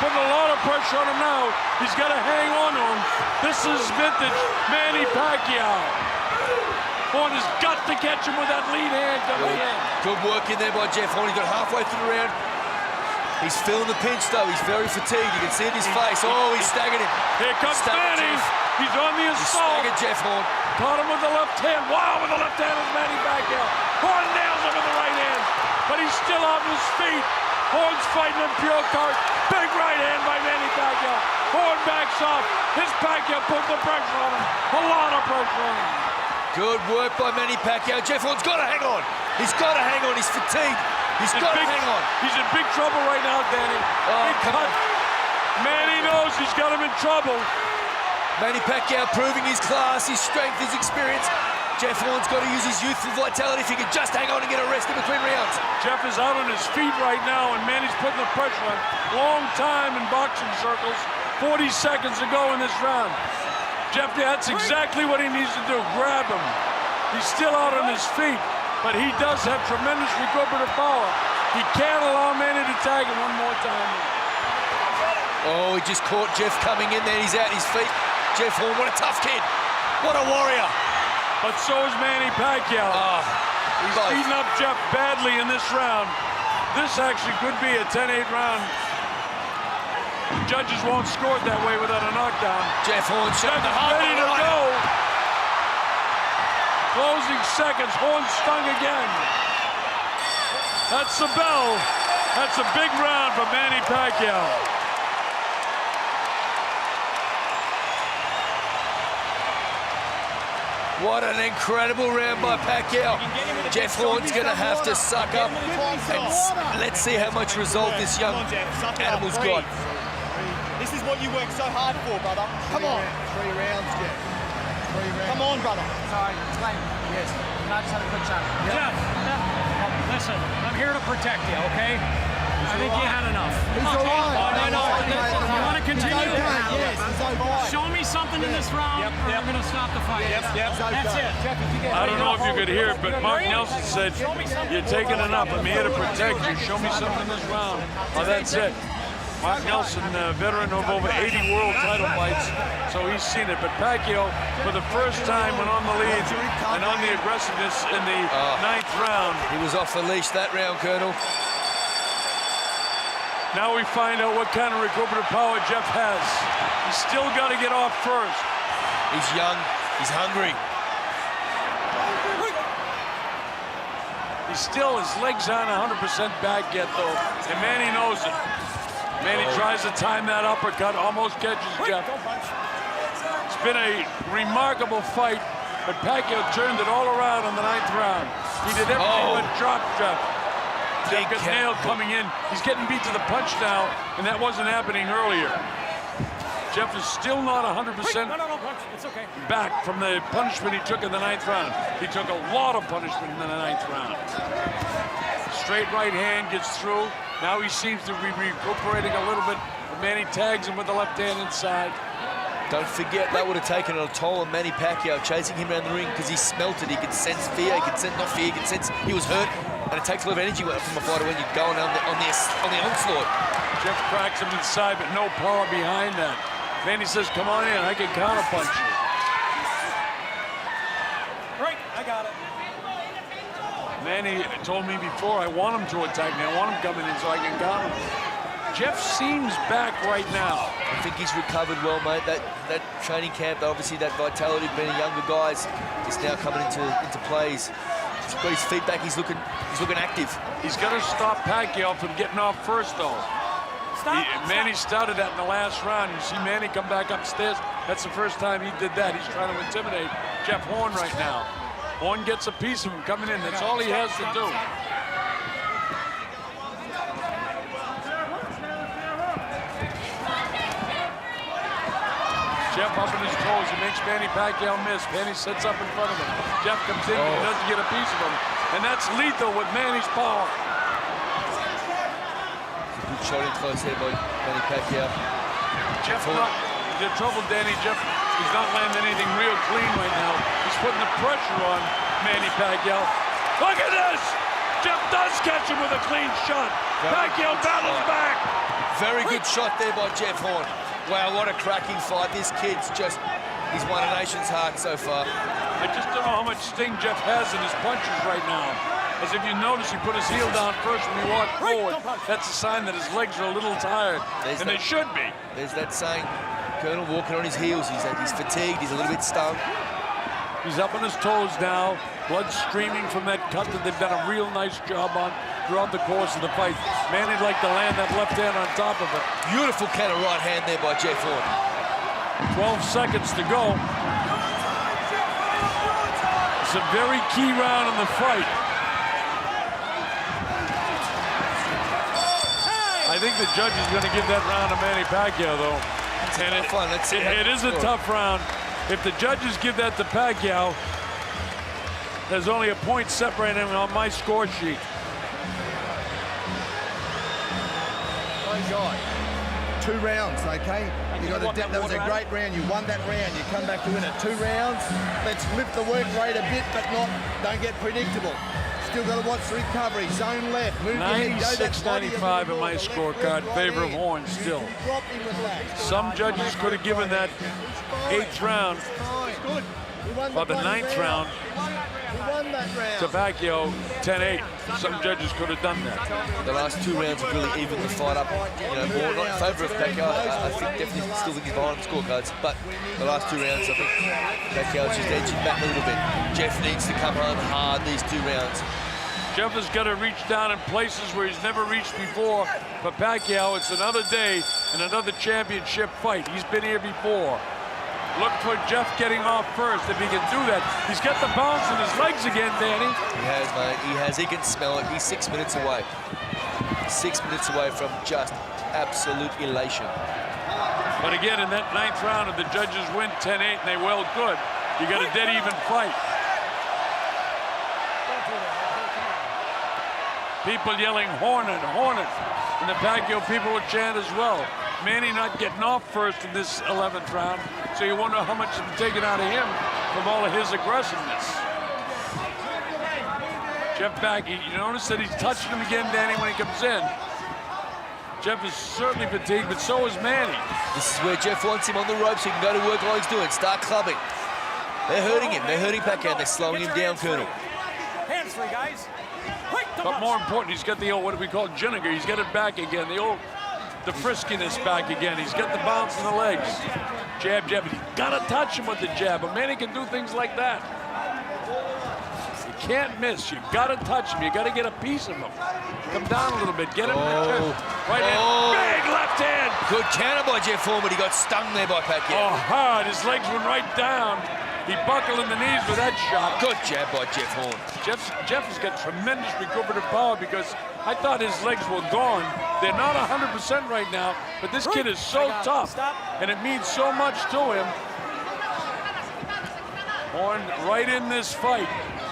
Putting a lot of pressure on him now. He's got to hang on to him. This is vintage Manny Pacquiao. Horn has got to catch him with that lead hand coming in. Good work in there by Jeff Horn. He got halfway through the round. He's feeling the pinch, though. He's very fatigued. You can see it in his face. Oh, he's staggered him. Here comes Staggered Manny. Jeff. He's on the He's assault. staggered Jeff Horn. Caught him with the left hand. Wow, with the left hand is Manny Pacquiao. Horn nails him with the right hand, but he's still on his feet. Horn's fighting in pure card. Big right hand by Manny Pacquiao. Horn backs off. His Pacquiao put the pressure on him. A lot of pressure on him. Good work by Manny Pacquiao. Jeff Horn's got to hang on. He's got to hang on. He's fatigued. He's got to hang on. He's in big trouble right now, Danny. Oh, Big come cut. on. Manny knows he's got him in trouble. Manny Pacquiao proving his class, his strength, his experience. Jeff Horn's got to use his youthful vitality if he can just hang on and get a rest in between rounds. Jeff is out on his feet right now, and Manny's putting the pressure on. Long time in boxing circles. 40 seconds to go in this round. Jeff, that's exactly what he needs to do. Grab him. He's still out on his feet, but he does have tremendous recuperative power. He can't allow Manny to tag him one more time. Oh, he just caught Jeff coming in there. He's out his feet. Jeff Horn, what a tough kid. What a warrior. But so is Manny Pacquiao. He's beating up Jeff badly in this round. This actually could be a 10-8 round. The judges won't score it that way without a knockdown. Jeff Horn showing the heart. Ready to go. Closing seconds. Horn stung again. That's the bell. That's a big round for Manny Pacquiao. What an incredible round by Pacquiao. Jeff Horn's going to have to suck up. And let's see how much resolve this young animal's got. This is what you work so hard for, brother. Come on. 3 rounds, Jeff. 3 rounds. Come on, brother. Sorry, explain. Yes. Can I just have a quick shot? Jeff, listen, I'm here to protect you, okay? I think you had enough. He's all right. No. You want to continue? Yes, he's okay. Show me something in this round, or I'm going to stop the fight. That's it. I don't know if you could hear it, but Mark Nelson said, you're taking enough. I'm here to protect you. Show me something in this round. Oh, that's it. Mark Nelson, a veteran of over 80 world title fights, so he's seen it. But Pacquiao, for the first time, went on the lead and on the aggressiveness in the 9th round. He was off the leash that round, Colonel. Now we find out what kind of recuperative power Jeff has. He's still got to get off first. He's young. He's hungry. He's still, his legs aren't 100% back yet, though, and Manny knows it. Manny tries to time that uppercut, almost catches Jeff. It's been a remarkable fight, but Pacquiao turned it all around in the 9th round. He did everything but drop Jeff. Jeff got nailed coming in. He's getting beat to the punch now, and that wasn't happening earlier. Jeff is still not 100% back from the punishment he took in the 9th round. He took a lot of punishment in the 9th round. Straight right hand gets through. Now he seems to be recuperating a little bit. Manny tags him with the left hand inside. Don't forget, that would have taken a toll on Manny Pacquiao, chasing him around the ring because he smelt it. He could sense fear. He could sense, not fear, he could sense he was hurt. And it takes a lot of energy from a fighter when you're going on the onslaught. Jeff cracks him inside, but no power behind that. Manny says, come on in, I can counterpunch you. Right, I got it. Manny told me before, I want him to attack me. I want him coming in so I can counter him. Jeff seems back right now. I think he's recovered well, mate. That training camp, obviously that vitality of being younger guys is now coming into plays. He's got his feet back, he's looking active. He's got to stop Pacquiao from getting off first, though. Manny started that in the last round. You see Manny come back upstairs. That's the first time he did that. He's trying to intimidate Jeff Horn right now. Horn gets a piece of him coming in. That's all he has to do. Jeff up on his toes. He makes Manny Pacquiao miss. Manny sets up in front of him. Jeff comes in and doesn't get a piece of him. And that's lethal with Manny's power. Good shot in close there by Manny Pacquiao. Jeff he's in trouble, Danny. Jeff is not landing anything real clean right now. He's putting the pressure on Manny Pacquiao. Look at this! Jeff does catch him with a clean shot. Pacquiao battles back. Very good shot there by Jeff Horn. Wow, what a cracking fight. This kid's just, he's won a nation's heart so far. I just don't know how much sting Jeff has in his punches right now. As if you notice, he put his heel down first when he walked forward. That's a sign that his legs are a little tired, and they should be. There's that saying, Colonel walking on his heels. He's fatigued, he's a little bit stung. He's up on his toes now, blood streaming from that cut that they've done a real nice job on throughout the course of the fight. Manny'd like to land that left hand on top of it. Beautiful counter right hand there by Jeff Horn. 12 seconds to go. It's a very key round in the fight. I think the judge is going to give that round to Manny Pacquiao, though. And it is a tough round. If the judges give that to Pacquiao, there's only a point separating him on my score sheet. My God. 2 rounds, okay? That was a great round. You won that round. You come back to win it. 2 rounds. Let's lift the work rate a bit, but don't get predictable. Still got to watch the recovery. Zone left. Move 96-95 in my scorecard, favor of Horn still. Some judges could have given that 8th round, or the 9th round, to Pacquiao 10-8. Some judges could have done that. The last 2 rounds have really evened the fight up. You know, more not in favour of Pacquiao. I think definitely still think he's behind the scorecards. But the last 2 rounds, I think Pacquiao's just edging back a little bit. Jeff needs to come home hard these 2 rounds. Jeff has got to reach down in places where he's never reached before. For Pacquiao, it's another day and another championship fight. He's been here before. Look for Jeff getting off first if he can do that. He's got the bounce in his legs again, Danny. He has, mate. He has. He can smell it. He's 6 minutes away. 6 minutes away from just absolute elation. But again, in that 9th round, if the judges win 10-8 and they well good, you got a dead even fight. People yelling, Hornet, Hornet. And the Pacquiao people would chant as well. Manny not getting off first in this 11th round, so you wonder how much has been taken out of him from all of his aggressiveness. Jeff back, you notice that he's touching him again, Danny, when he comes in. Jeff is certainly fatigued, but so is Manny. This is where Jeff wants him on the ropes. He can go to work like he's doing, start clubbing. They're hurting him. They're hurting Pacquiao. They're slowing him down, Colonel. Hands free, guys. But more important, he's got the old, what do we call Jiniger. He's got it back again, the friskiness back again. He's got the bounce in the legs. Jab, jab. He's got to touch him with the jab. But Manny can do things like that. You can't miss. You got to touch him. You got to get a piece of him. Come down a little bit. Get him in the chest. Right hand. Big left hand. Good counter by Jeff Horn, but he got stung there by Pacquiao. Oh, hard. His legs went right down. He buckled in the knees with that shot. Good jab by Jeff Horn. Jeff has got tremendous recuperative power because I thought his legs were gone. They're not 100% right now, but this kid is so tough, and it means so much to him. Horn right in this fight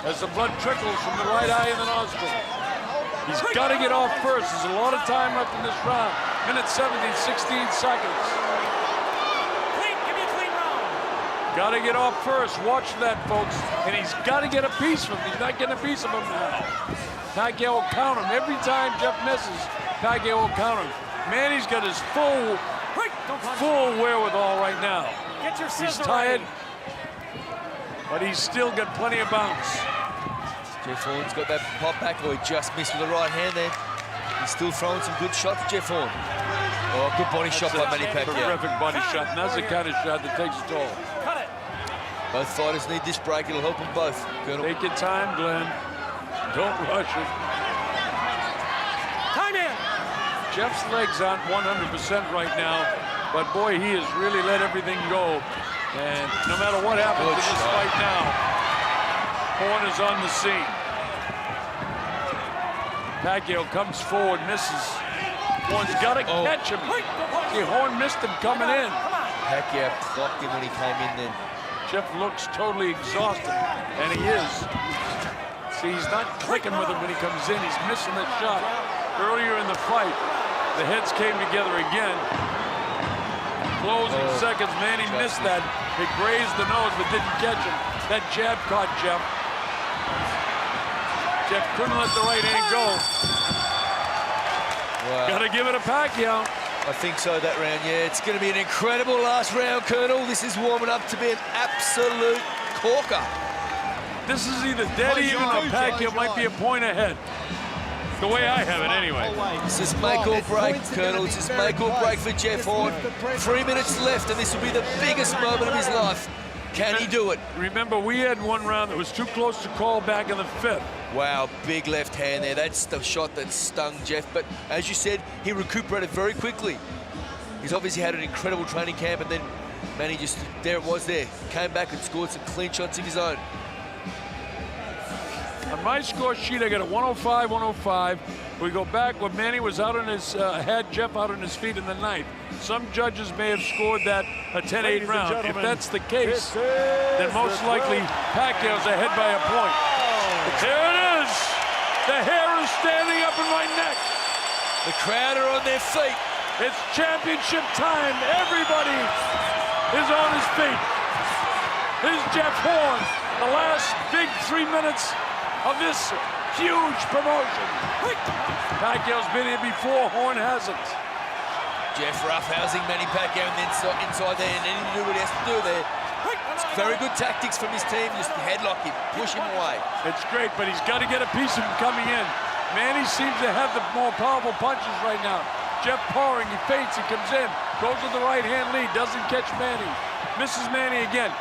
as the blood trickles from the right eye and the nostril. He's got to get off first. There's a lot of time left in this round. Minute 17, 16 seconds. Got to get off first. Watch that, folks. And he's got to get a piece of him. He's not getting a piece of him now. Pacquiao will count him. Every time Jeff misses, Pacquiao will count him. Manny's got his full wherewithal right now. He's tired, but he's still got plenty of bounce. Jeff Horn's got that pop back, or he just missed with the right hand there. He's still throwing some good shots, Jeff Horn. Oh, good body shot by Manny Pacquiao. Terrific body shot, and that's the kind of shot that takes a toll. Both fighters need this break. It'll help them both, Colonel. Take your time, Glenn. Don't rush it. Time in. Jeff's legs aren't 100% right now, but boy, he has really let everything go. And no matter what happens in this fight now, Horn is on the scene. Pacquiao comes forward, misses. Horn's got to catch him. See, Horn missed him coming in. Pacquiao clocked him when he came in then. Jeff looks totally exhausted, and he is. See, he's not clicking with him when he comes in. He's missing that shot. Earlier in the fight, the heads came together again. Closing seconds, Manny missed that. It grazed the nose, but didn't catch him. That jab caught Jeff. Jeff couldn't let the right hand go. Wow. Got to give it a Pacquiao. I think so, that round, yeah. It's going to be an incredible last round, Colonel. This is warming up to be an absolute corker. This is either dead even or Pacquiao might be a point ahead. The way I have it, anyway. This is make or break, Colonel. This is make or break for Jeff Horn. 3 minutes left, and this will be the biggest moment of his life. Can he do it? Remember, we had one round that was too close to call back in the 5th. Wow, big left hand there. That's the shot that stung Jeff. But as you said, he recuperated very quickly. He's obviously had an incredible training camp, and then Manny just, there it was there. Came back and scored some clean shots of his own. On my score sheet, I got a 105, 105. We go back when Manny was out on his, had Jeff out on his feet in the 9th. Some judges may have scored that a 10-8 round. If that's the case, then most likely Pacquiao's ahead by a point. There it is! The hair is standing up in my neck. The crowd are on their feet. It's championship time. Everybody is on his feet. Here's Jeff Horn, the last big 3 minutes of this huge promotion. Pacquiao's been here before, Horn hasn't. Jeff roughhousing Manny Pacquiao and then inside there, and then he knew what he has to do there. It's very good tactics from his team, just headlock him, push him away. It's great, but he's got to get a piece of him coming in. Manny seems to have the more powerful punches right now. Jeff powering, he feints, he comes in, goes with the right hand lead, doesn't catch Manny. Misses Manny again.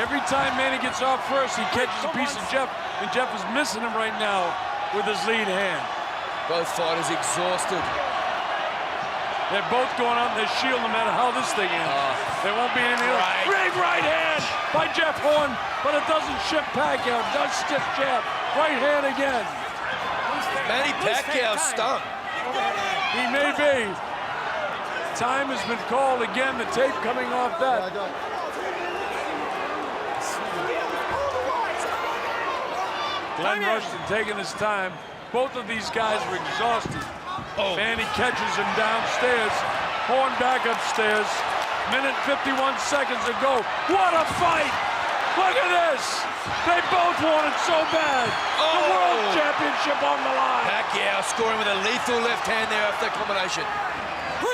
Every time Manny gets off first, he catches a piece of Jeff, and Jeff is missing him right now with his lead hand. Both fighters exhausted. They're both going on their shield no matter how this thing ends. There won't be any big right hand by Jeff Horn, but it doesn't shift Pacquiao. It does stiff Jeff. Right hand again. Manny Pacquiao stunned. He may be. Time has been called again. The tape coming off that. Glenn Rushton taking his time. Both of these guys were exhausted. Manny catches him downstairs. Horn back upstairs. Minute 51 seconds to go. What a fight! Look at this! They both want it so bad. The World Championship on the line. Pacquiao scoring with a lethal left hand there after that combination.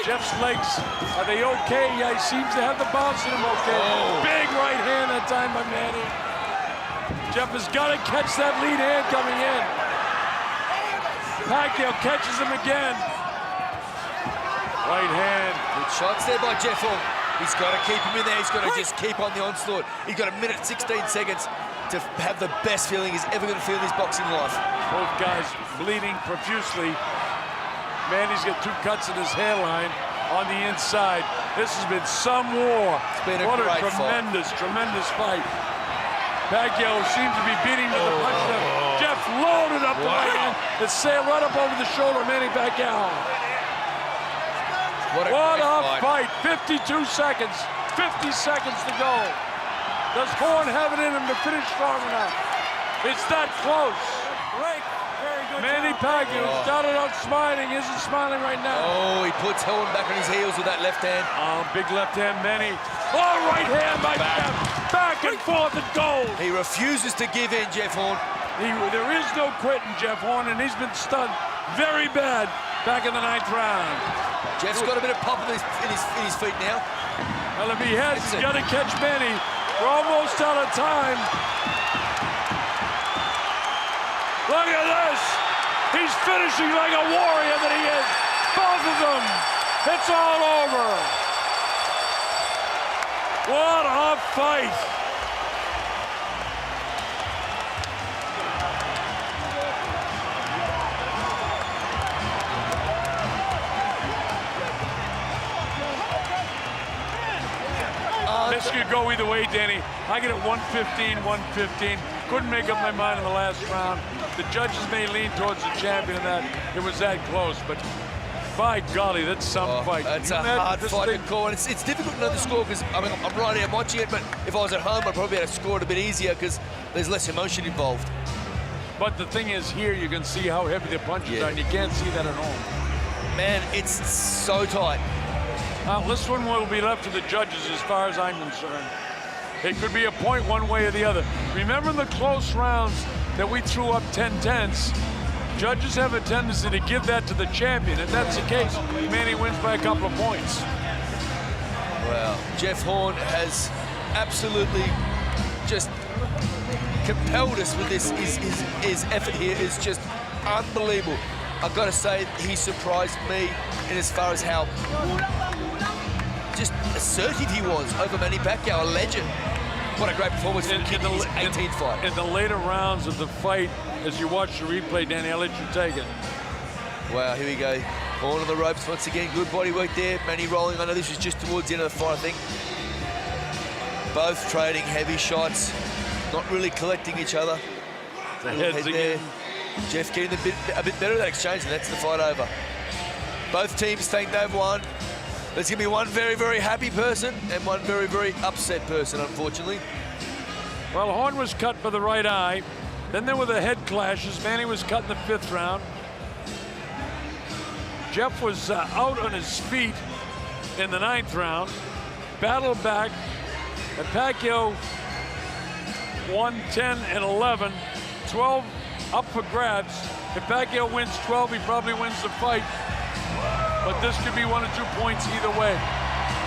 Jeff's legs, are they okay? Yeah, he seems to have the bounce in him okay. Big right hand that time by Manny. Jeff has got to catch that lead hand coming in. Pacquiao catches him again. Right hand. Good shots there by Jeff Horn. He's got to keep him in there. He's got to just keep on the onslaught. He's got a minute 16 seconds to have the best feeling he's ever going to feel in his boxing life. Both guys bleeding profusely. Manny's got 2 cuts in his hairline on the inside. This has been some war. It's been a what great a tremendous, tremendous fight. Pacquiao seems to be beating to the punch. Jeff loaded up the right hand. It sailed right up over the shoulder of Manny Pacquiao. What a fight. 52 seconds. 50 seconds to go. Does Horn have it in him to finish strong enough? It's that close. Manny Pacquiao started out smiling, isn't smiling right now. Oh, he puts Horn back on his heels with that left hand. Big left hand, Manny. Oh, right hand by Jeff. Back and forth it goes. He refuses to give in, Jeff Horn. There is no quitting, Jeff Horn, and he's been stunned very bad back in the 9th round. Jeff's got a bit of pop in his feet now. Well, if he has, he's got to catch Manny. We're almost out of time. Look at this. He's finishing like a warrior that he is. Both of them. It's all over. What a fight. This could go either way, Danny. I get it 115, 115. Couldn't make up my mind in the last round. The judges may lean towards the champion in that. It was that close, but by golly, that's some fight. That's a hard fight to call, and it's difficult to know the score because I'm right here watching it, but if I was at home, I'd probably have to score it a bit easier because there's less emotion involved. But the thing is, here you can see how heavy the punches are, and you can't see that at home. Man, it's so tight. This one will be left to the judges as far as I'm concerned. It could be a point one way or the other. Remember the close rounds that we threw up 10-10s? Judges have a tendency to give that to the champion. If that's the case, Manny wins by a couple of points. Well, Jeff Horn has absolutely just compelled us with this. His effort here is just unbelievable. I've got to say, he surprised me in as far as how just assertive he was over Manny Pacquiao, a legend. What a great performance from Kid in his 18th fight. In the later rounds of the fight, as you watch the replay, Danny, I'll let you take it. Wow, here we go. All on the ropes once again. Good body work there. Manny rolling. I know this was just towards the end of the fight, I think. Both trading heavy shots, not really collecting each other. The heads again. Jeff getting a bit better at that exchange, and that's the fight over. Both teams think they've won. There's going to be one very, very happy person and one very, very upset person, unfortunately. Well, Horn was cut for the right eye. Then there were the head clashes. Manny was cut in the 5th round. Jeff was out on his feet in the 9th round. Battled back. And Pacquiao won 10 and 11. 12 up for grabs. If Pacquiao wins 12, he probably wins the fight. But this could be 1 or 2 points either way.